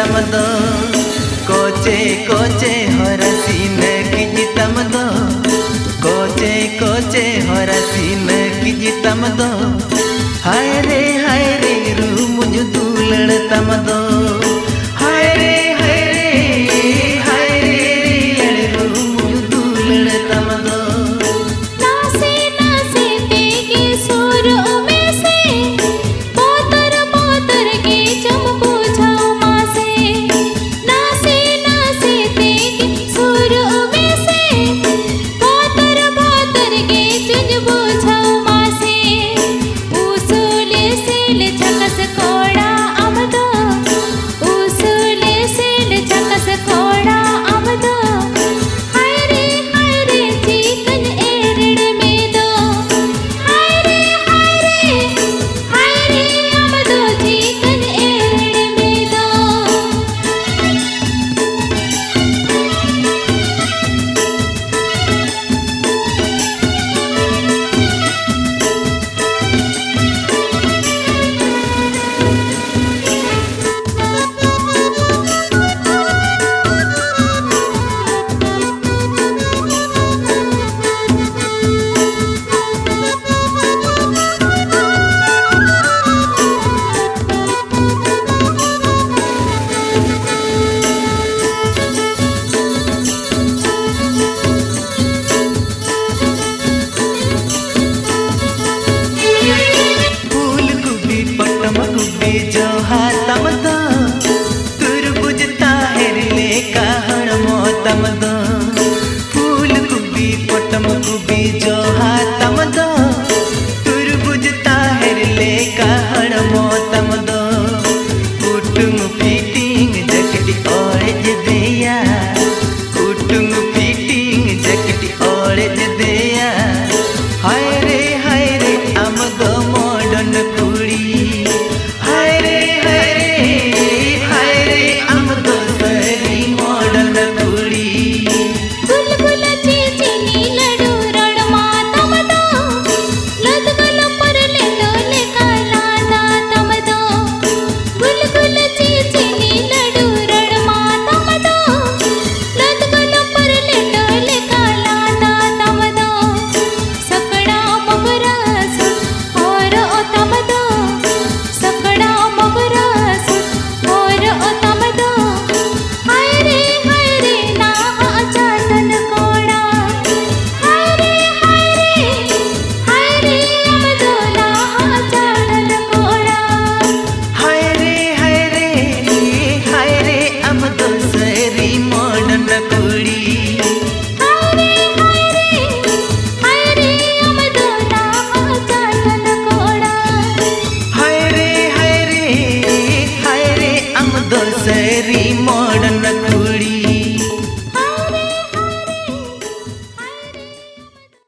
तमदो कोचे कोचे हरसीन की तमदो कोचे कोचे हरसीन की तमदो हाय रे रू मुझ दूलड़ तमदो हाय रे रू मुझ दूलड़ तमदो नासे नासे तेगे सुर में से पोतर पोतर के चंपू छाऊ मासे नासे नासे तेगे सुर में से पोतर पोतर के चंपू छाऊ मासे उसूले सेले छकस कोड़ा अमदो उसूले सेले छकस कोड़ा अमदो हाय रे चीकन एरड़ में दो हाय रे अमदो चीकन एरड़ में दो फूल गुबी पटम गुबी जो हातम दो तुरबुज ताहरले कहण मोतम दो फूल गुबी पटम गुबी जो हातम दो